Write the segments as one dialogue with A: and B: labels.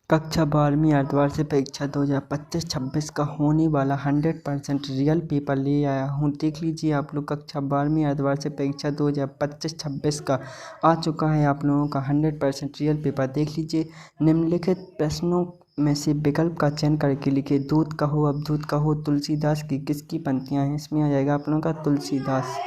A: कक्षा 12वीं अर्धवार्षिक परीक्षा 2025-26 का होने वाला 100% रियल पेपर ले आया हूँ। देख लीजिए आप लोग, कक्षा 12वीं अर्धवार्षिक परीक्षा 2025-26 का आ चुका है आप लोगों का 100% रियल पेपर। देख लीजिए, निम्नलिखित प्रश्नों में से विकल्प का चयन करके लिखिए। दूध कहो अब दूध कहो तुलसीदास की किसकी पंक्तियाँ हैं? इसमें आ जाएगा आप लोगों का तुलसीदास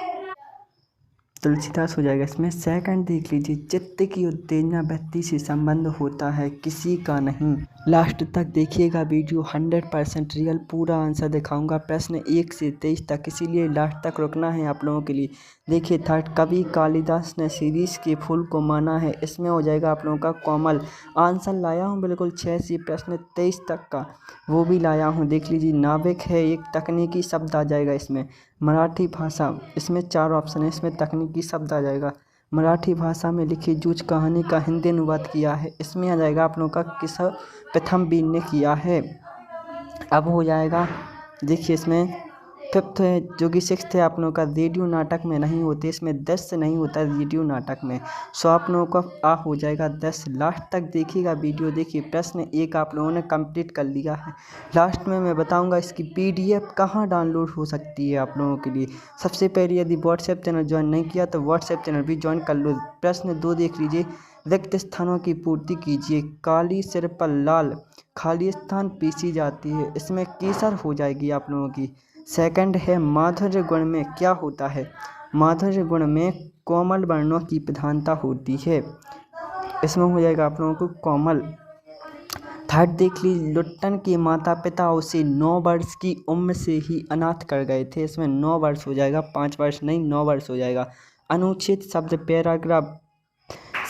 A: हो जाएगा इसमें। सेकंड देख लीजिए, चित्त की उत्तेजना व्यक्ति से संबंध होता है, किसी का नहीं। लास्ट तक देखिएगा वीडियो, 100% रियल पूरा आंसर दिखाऊंगा प्रश्न 1 से 23 तक, इसीलिए लास्ट तक रुकना है आप लोगों के लिए। देखिए थर्ड, कवि कालिदास ने शिरीष के फूल को माना है, इसमें हो जाएगा आप लोगों का कोमल। आंसर लाया हूँ बिल्कुल 6 से प्रश्न 23 तक का, वो भी लाया हूँ। देख लीजिए, नाविक है एक तकनीकी शब्द आ जाएगा इसमें। मराठी भाषा, इसमें 4 ऑप्शन है, इसमें तकनीकी शब्द आ जाएगा। मराठी भाषा में लिखी जूझ कहानी का हिंदी अनुवाद किया है, इसमें आ जाएगा आप लोगों का किस प्रथम बीन ने किया है। अब हो जाएगा, देखिए इसमें फिफ्थ है, जो कि सिक्स्थ है आप लोगों का, रेडियो नाटक में नहीं होते, इसमें 10 से नहीं होता रेडियो नाटक में। सो आप लोगों का आ हो जाएगा 10। लास्ट तक देखिएगा वीडियो। देखिए प्रश्न 1 आप लोगों ने कंप्लीट कर लिया है। लास्ट में मैं बताऊंगा इसकी PDF कहाँ डाउनलोड हो सकती है आप लोगों के लिए। सबसे पहले यदि व्हाट्सएप चैनल ज्वाइन नहीं किया तो व्हाट्सएप चैनल भी ज्वाइन कर लो। प्रश्न 2 देख लीजिए, रिक्त स्थानों की पूर्ति कीजिए। काली सिर पर लाल, खाली स्थान पीसी जाती है, इसमें केसर हो जाएगी आप लोगों की। सेकंड है, माधुर्य गुण में क्या होता है? माधुर्य गुण में कोमल वर्णों की प्रधानता होती है, इसमें हो जाएगा आप लोगों को कोमल। थर्ड देख लीजिए, लुट्टन के माता पिता उसे 9 वर्ष की उम्र से ही अनाथ कर गए थे, इसमें 9 वर्ष हो जाएगा, 5 वर्ष नहीं 9 वर्ष हो जाएगा। अनुच्छेद शब्द पैराग्राफ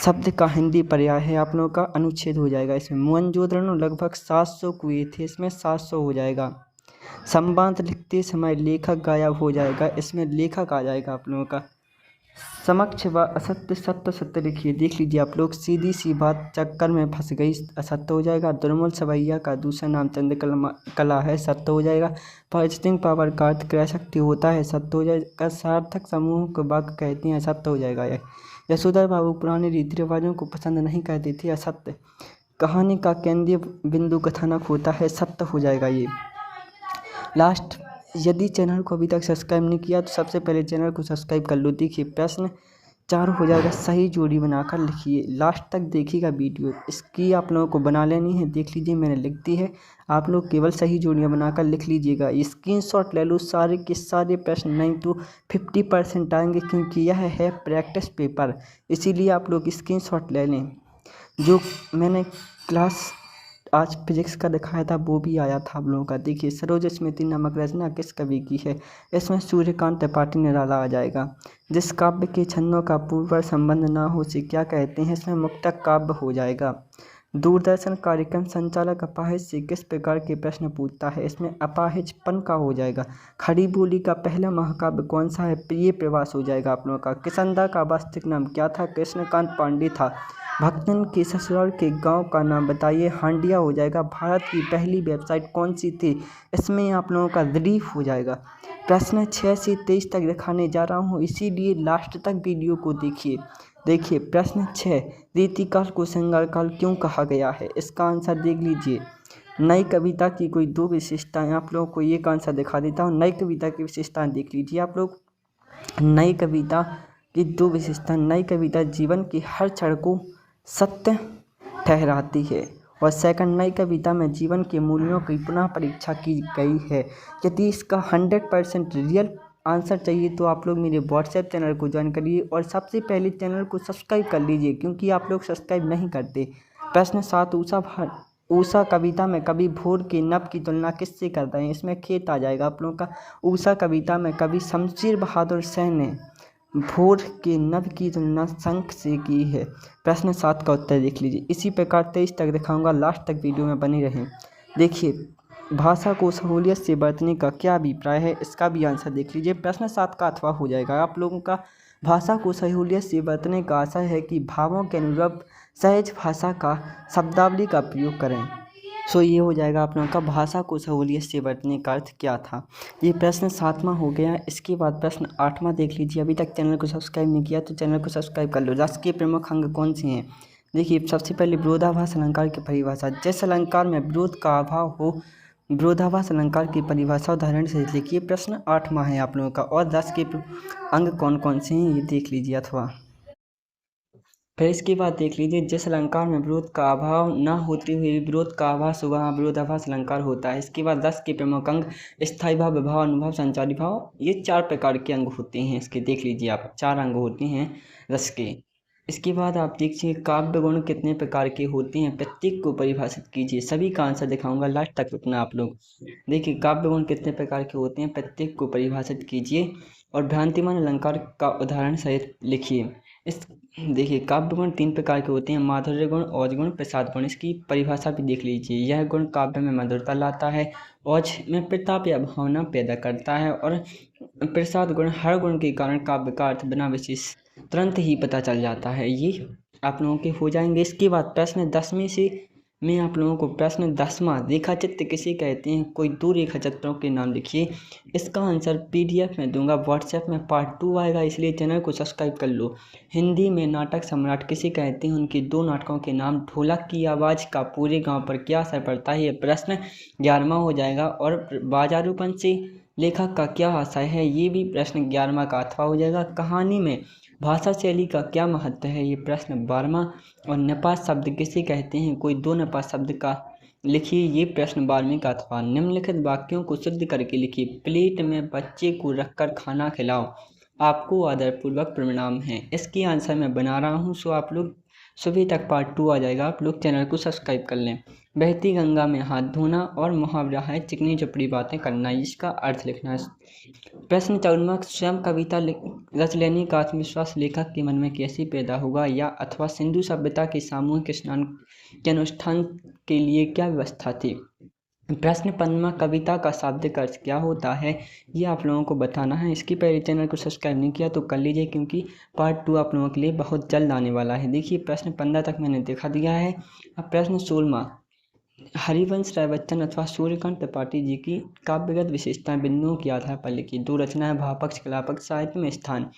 A: शब्द का हिंदी पर्याय है आप लोगों का, अनुच्छेद हो जाएगा इसमें। मोहनजोदड़ो लगभग 700 कुएं थे, इसमें 700 हो जाएगा। संवाद लिखते समय लेखक गायब हो जाएगा, इसमें लेखक आ जाएगा आप लोगों का। समक्ष व असत्य सत्य सत्य लिखिए। देख लीजिए आप लोग, सीधी सी बात चक्कर में फंस गई, असत्य हो जाएगा। दुर्मल सवैया का दूसरा नाम चंद्रकला है, सत्य हो जाएगा। पर्चेसिंग पावर का अर्थ क्रय शक्ति होता है, सत्य हो जाएगा। सार्थक समूह को वाक्य कहते हैं, सत्य हो जाएगा। यशोधर बाबू पुराने रीति रिवाजों को पसंद नहीं करते थे, असत्य। कहानी का केंद्रीय बिंदु कथानक होता है, सत्य हो जाएगा ये। लास्ट, यदि चैनल को अभी तक सब्सक्राइब नहीं किया तो सबसे पहले चैनल को सब्सक्राइब कर लो। देखिए प्रश्न 4 हो जाएगा, सही जोड़ी बनाकर लिखिए। लास्ट तक देखिएगा वीडियो, इसकी आप लोगों को बना लेनी है। देख लीजिए मैंने लिख दी है, आप लोग केवल सही जोड़ियाँ बनाकर लिख लीजिएगा। स्क्रीनशॉट ले लो, सारे के सारे प्रश्न नहीं तो 50% आएंगे, क्योंकि यह है प्रैक्टिस पेपर, इसीलिए आप लोग स्क्रीनशॉट ले लें। जो मैंने क्लास आज फिजिक्स का दिखाया था वो भी आया था आप लोगों का। देखिए, सरोज स्मृति नामक रचना किस कवि की है? इसमें सूर्यकांत त्रिपाठी निराला आ जाएगा। जिस काव्य के छंदों का पूर्व संबंध ना हो उसे क्या कहते हैं? इसमें मुक्तक काव्य हो जाएगा। दूरदर्शन कार्यक्रम संचालक अपाहिज से किस प्रकार के प्रश्न पूछता है? इसमें अपाहिजपन का हो जाएगा। खड़ी बोली का पहला महाकाव्य कौन सा है? प्रिय प्रवास हो जाएगा आप लोगों का। किसंदा का वास्तविक नाम क्या था? कृष्णकांत पांडे था। भक्तन के ससुराल के गांव का नाम बताइए? हांडिया हो जाएगा। भारत की पहली वेबसाइट कौन सी थी? इसमें आप लोगों का रिलीफ हो जाएगा। प्रश्न 6 से 23 तक दिखाने जा रहा हूँ, इसीलिए लास्ट तक वीडियो को देखिए। देखिए प्रश्न 6, रीतिकाल को श्रृंगार काल क्यों कहा गया है? इसका आंसर देख लीजिए। नई कविता की कोई 2 विशेषताएं, आप लोगों को एक आंसर दिखा देता हूँ। नई कविता की विशेषताएं देख लीजिए आप लोग। नई कविता की 2 विशेषताएं, नई कविता जीवन की हर क्षण को सत्य ठहराती है, और सेकंड, नई कविता में जीवन के मूल्यों की पुनः परीक्षा की गई है। यदि इसका 100% रियल आंसर चाहिए तो आप लोग मेरे व्हाट्सएप चैनल को ज्वाइन करिए और सबसे पहले चैनल को सब्सक्राइब कर लीजिए, क्योंकि आप लोग सब्सक्राइब नहीं करते। प्रश्न 7, ऊषा कविता में कवि भोर के नभ की तुलना किससे कर रहे हैं? इसमें खेत आ जाएगा आप लोगों का। ऊषा कविता में कवि शमशेर बहादुर सेन ने भोर के नभ की तुलना शंख से की है। प्रश्न 7 का उत्तर देख लीजिए। इसी प्रकार 23 तक दिखाऊंगा, लास्ट तक वीडियो में बने रहें। देखिए, भाषा को सहूलियत से बरतने का क्या अभिप्राय है? इसका भी आंसर देख लीजिए। प्रश्न 7 का अथवा हो जाएगा आप लोगों का। भाषा को सहूलियत से बरतने का आशय है कि भावों के अनुरूप सहज भाषा का शब्दावली का प्रयोग करें। सो ये हो जाएगा आप लोगों का, भाषा को सहूलियत से बरतने का अर्थ क्या था। ये प्रश्न 7वां हो गया। इसके बाद प्रश्न 8वां देख लीजिए। अभी तक चैनल को सब्सक्राइब नहीं किया तो चैनल को सब्सक्राइब कर लो। राष्ट्र के प्रमुख अंग कौन से हैं? देखिए सबसे पहले विरोधाभास अलंकार की परिभाषा। जिस अलंकार में विरोध का अभाव हो, विरोधाभास अलंकार की परिभाषा उदाहरण से लिखिए। प्रश्न 8वां है आप लोगों का। और 10 के अंग कौन कौन से हैं ये देख लीजिए। अथवा फिर इसके बाद देख लीजिए, जिस अलंकार में विरोध का अभाव न होते हुए विरोध का आभास हुआ, विरोधाभास अलंकार होता है। इसके बाद 10 के प्रमुख अंग स्थायी भाव, विभाव, अनुभाव, संचारी भाव, ये 4 प्रकार के अंग होते हैं इसके। देख लीजिए आप, 4 अंग होते हैं रस के। इसके बाद आप देखिए काव्य गुण कितने प्रकार के होते हैं, प्रत्येक को परिभाषित कीजिए। सभी का आंसर दिखाऊंगा, लास्ट तक रुकना आप लोग। देखिए काव्य गुण कितने प्रकार के होते हैं, प्रत्येक को परिभाषित कीजिए और भ्रांतिमान अलंकार का उदाहरण सहित लिखिए। इस देखिए काव्य गुण 3 प्रकार के होते हैं, माधुर्य गुण, ओज गुण, प्रसाद गुण। इसकी परिभाषा भी देख लीजिए। यह गुण काव्य में मधुरता लाता है, ओज में प्रताप या भावना पैदा करता है और प्रसाद गुण हर गुण के कारण काव्य का अर्थ बिना विशेष तुरंत ही पता चल जाता है। ये आप लोगों के हो जाएंगे। इसके बाद प्रश्न 10वीं से मैं आप लोगों को प्रश्न 10वां, रेखा चित्र किसे कहते हैं, कोई 2 रेखा चित्रों के नाम लिखिए। इसका आंसर PDF में दूंगा, व्हाट्सएप में पार्ट 2 आएगा, इसलिए चैनल को सब्सक्राइब कर लो। हिंदी में नाटक सम्राट किसे कहते हैं, उनके 2 नाटकों के नाम। ढोलक की आवाज़ का पूरे गांव पर क्या असर पड़ता है, यह प्रश्न 11वां हो जाएगा। और बाजारूपन से लेखक का क्या आशय है, ये भी प्रश्न 11वां का अथवा हो जाएगा। कहानी में भाषा शैली का क्या महत्व है, ये प्रश्न 12वां। और नपात शब्द किसे कहते हैं, कोई 2 नपात शब्द का लिखिए, ये प्रश्न 12वीं का अथवा। निम्नलिखित वाक्यों को शुद्ध करके लिखिए। प्लेट में बच्चे को रखकर खाना खिलाओ, आपको आदरपूर्वक प्रणाम है। इसकी आंसर मैं बना रहा हूँ, सो आप लोग सुबह तक पार्ट 2 आ जाएगा, आप लोग चैनल को सब्सक्राइब कर लें। बहती गंगा में हाथ धोना और मुहावरा है चिकनी चपड़ी बातें करना, इसका अर्थ लिखना है। प्रश्न 14वां, स्वयं कविता रच लेने का आत्मविश्वास लेखक के मन में कैसे पैदा होगा, या अथवा सिंधु सभ्यता के सामूहिक स्नान के अनुष्ठान के लिए क्या व्यवस्था थी। प्रश्न 15वां, कविता का शाब्दिक अर्थ क्या होता है, ये आप लोगों को बताना है। इसकी पहले चैनल को सब्सक्राइब नहीं किया तो कर लीजिए, क्योंकि पार्ट 2 आप लोगों के लिए बहुत जल्द आने वाला है। देखिए प्रश्न 15 तक मैंने दिखा दिया है। अब प्रश्न 16वां, हरिवंश राय बच्चन अथवा सूर्यकांत त्रिपाठी जी की काव्यगत विशेषताएं बिंदुओं के आधार पर लिखी। 2 रचनाएं, भावपक्ष, कलापक्ष, साहित्य में स्थान।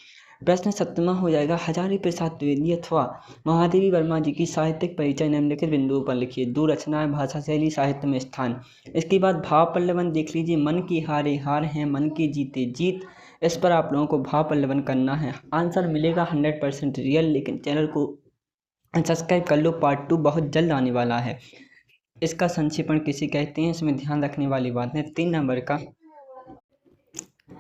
A: प्रश्न 17वां हो जाएगा, हजारी प्रसाद द्विवेदी अथवा महादेवी वर्मा जी की साहित्यिक परिचय निम्नलिखित बिंदुओं पर लिखिए। 2 रचनाएं, भाषा शैली, साहित्य में स्थान। इसके बाद भाव पल्लवन देख लीजिए। मन की हारे हार हैं, मन की जीते जीत। इस पर आप लोगों को भाव पल्लवन करना है। आंसर मिलेगा 100% रियल, लेकिन चैनल को सब्सक्राइब कर लो, पार्ट 2 बहुत जल्द आने वाला है। इसका संक्षेपण किसे कहते हैं, इसमें ध्यान रखने वाली बात है 3 नंबर का।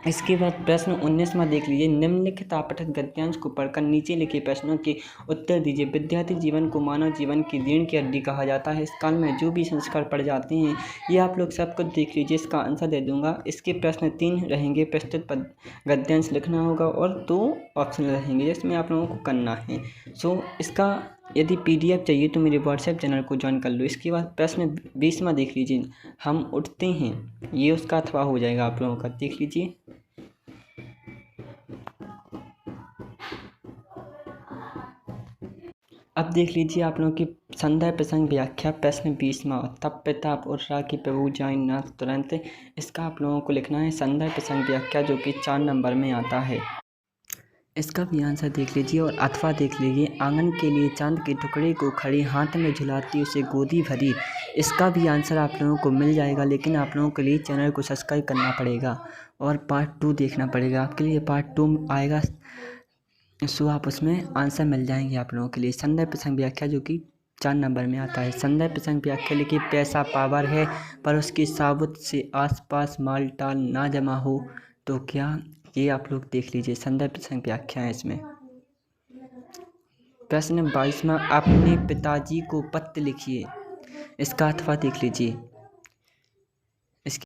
A: इसके बाद प्रश्न 19वां देख लीजिए। निम्नलिखित आपठित गद्यांश को पढ़कर नीचे लिखे प्रश्नों के उत्तर दीजिए। विद्यार्थी जीवन को मानव जीवन की रीढ़ की हड्डी कहा जाता है। इस काल में जो भी संस्कार पढ़ जाते हैं, ये आप लोग सब कुछ देख लीजिए, इसका आंसर दे दूंगा। इसके प्रश्न 3 रहेंगे, प्रस्तुत गद्यांश लिखना होगा, और 2 ऑप्शन रहेंगे जिसमें आप लोगों को करना है। सो इसका यदि PDF चाहिए तो मेरे व्हाट्सएप चैनल को ज्वाइन कर लो। इसके बाद प्रश्न 20वां देख लीजिए। हम उठते हैं, ये उसका अथवा हो जाएगा आप लोगों का, देख लीजिए। अब देख लीजिए आप लोगों की संदर्भ प्रसंग व्याख्या। प्रश्न 20वां, तप प्रताप और की प्रभु जाइन नाथ तुरंत। इसका आप लोगों को लिखना है संदर्भ प्रसंग व्याख्या, जो कि 4 नंबर में आता है। इसका भी आंसर देख लीजिए और अथवा देख लीजिए। आंगन के लिए चांद के टुकड़े को खड़ी, हाथ में झुलाती उसे गोदी भरी। इसका भी आंसर आप लोगों को मिल जाएगा, लेकिन आप लोगों के लिए चैनल को सब्सक्राइब करना पड़ेगा और पार्ट 2 देखना पड़ेगा। आपके लिए पार्ट 2 आएगा, सो आप उसमें आंसर मिल जाएंगे आप लोगों के लिए। संदर्भ प्रसंग व्याख्या, जो कि 4 नंबर में आता है। संदर्भ प्रसंग व्याख्या लिखिए। पैसा पावर है, पर उसके साबुत से आसपास माल टाल ना जमा हो तो क्या, ये आप लोग देख लीजिए। संदर्भ प्रसंग व्याख्या है इसमें। प्रश्न 22वां, अपने पिताजी को पत्र लिखिए। इसका अथवा देख लीजिए।